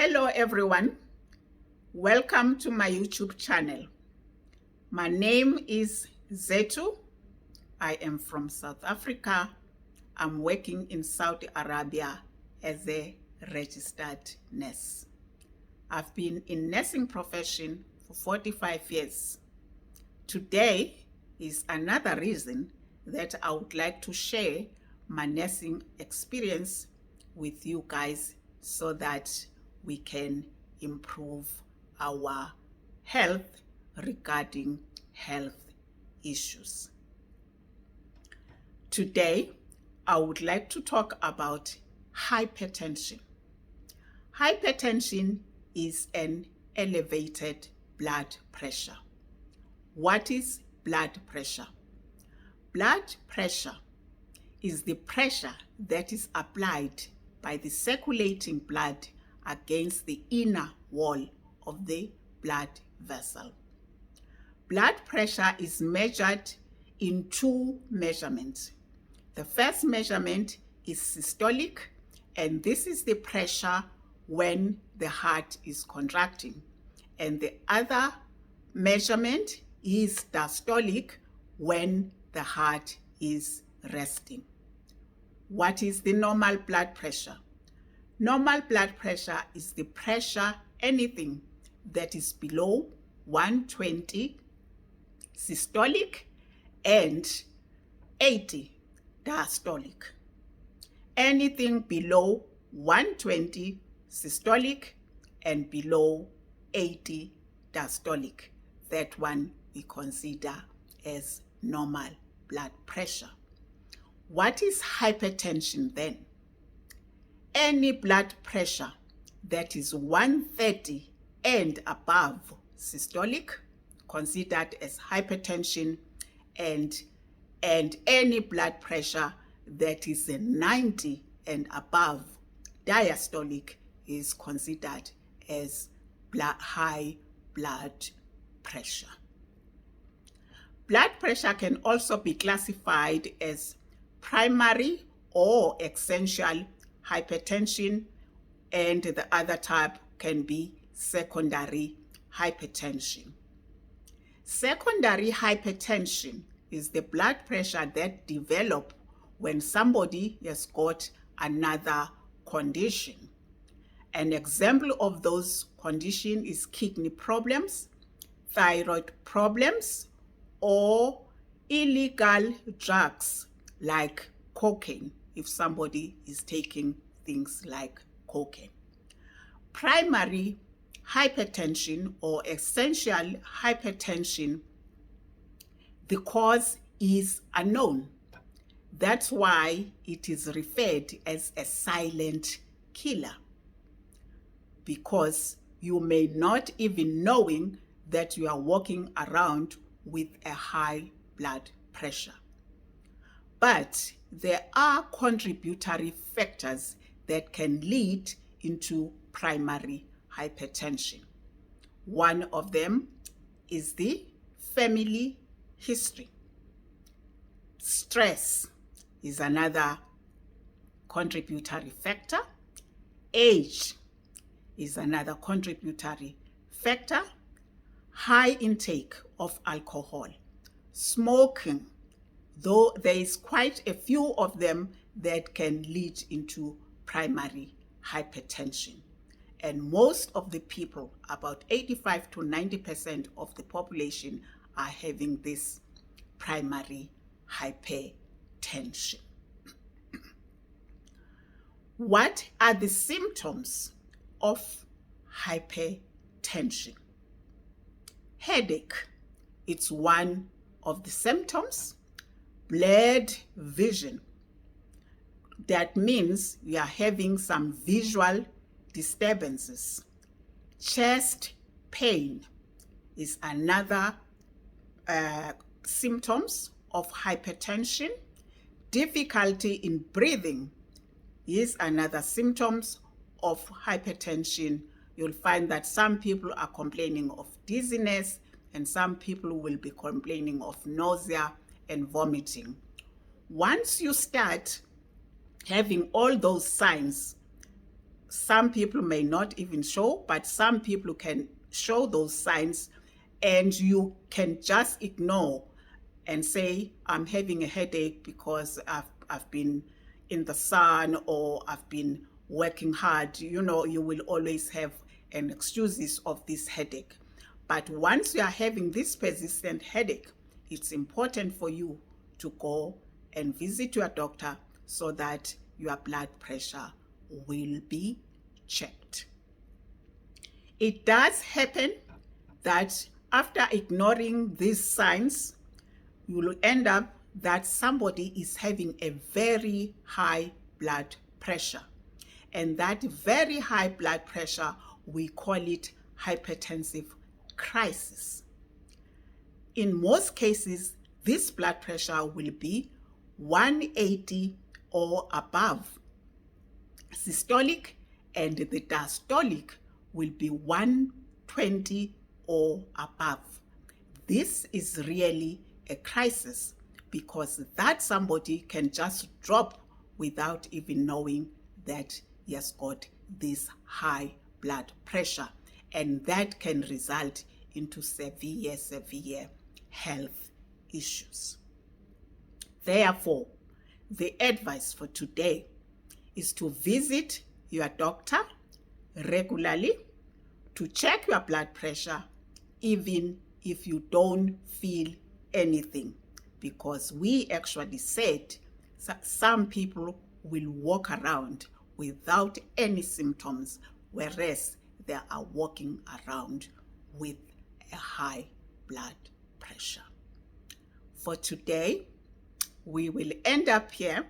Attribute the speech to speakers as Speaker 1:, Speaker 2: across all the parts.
Speaker 1: Hello everyone, welcome to my YouTube channel. My name is Zethu. I am from South Africa. I'm working in Saudi Arabia as a registered nurse. I've been in nursing profession for 45 years. Today is another reason that I would like to share my nursing experience with you guys so that we can improve our health regarding health issues. Today, I would like to talk about hypertension. Hypertension is an elevated blood pressure. What is blood pressure? Blood pressure is the pressure that is applied by the circulating blood against the inner wall of the blood vessel. Blood pressure is measured in two measurements. The first measurement is systolic, and this is the pressure when the heart is contracting. And the other measurement is diastolic, when the heart is resting. What is the normal blood pressure? Normal blood pressure is the pressure, anything that is below 120 systolic and 80 diastolic. Anything below 120 systolic and below 80 diastolic, that one we consider as normal blood pressure. What is hypertension then? Any blood pressure that is 130 and above systolic, considered as hypertension, and any blood pressure that is 90 and above diastolic is considered as high blood pressure. Blood pressure can also be classified as primary or essential hypertension, and the other type can be secondary hypertension. Secondary hypertension is the blood pressure that develops when somebody has got another condition. An example of those conditions is kidney problems, thyroid problems, or illegal drugs like cocaine, if somebody is taking things like cocaine. Primary hypertension or essential hypertension, the cause is unknown. That's why it is referred as a silent killer, because you may not even knowing that you are walking around with a high blood pressure. But there are contributory factors that can lead into primary hypertension. One of them is the family history. Stress is another contributory factor. Age is another contributory factor. High intake of alcohol. Smoking, though there is quite a few of them that can lead into primary hypertension. And most of the people, about 85 to 90% of the population, are having this primary hypertension. What are the symptoms of hypertension? Headache, it's one of the symptoms. Blurred vision, that means you are having some visual disturbances. Chest pain is another symptoms of hypertension. Difficulty in breathing is another symptoms of hypertension. You'll find that some people are complaining of dizziness, and some people will be complaining of nausea and vomiting. Once you start having all those signs, some people may not even show, but some people can show those signs, and you can just ignore and say, I'm having a headache because I've been in the sun or I've been working hard. You know, you will always have an excuses of this headache. But once you are having this persistent headache, it's important for you to go and visit your doctor so that your blood pressure will be checked. It does happen that after ignoring these signs, you will end up that somebody is having a very high blood pressure. And that very high blood pressure, we call it hypertensive crisis. In most cases, this blood pressure will be 180 or above systolic, and the diastolic will be 120 or above. This is really a crisis because that somebody can just drop without even knowing that he has got this high blood pressure, and that can result into severe health issues. Therefore, the advice for today is to visit your doctor regularly to check your blood pressure, even if you don't feel anything, because we actually said some people will walk around without any symptoms, whereas they are walking around with a high blood pressure. For today, we will end up here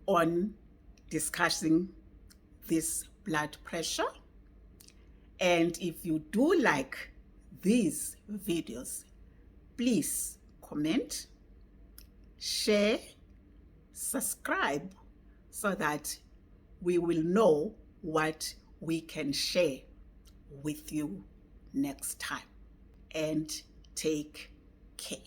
Speaker 1: on discussing this blood pressure. And if you do like these videos, please comment, share, subscribe, so that we will know what we can share with you next time. And take care.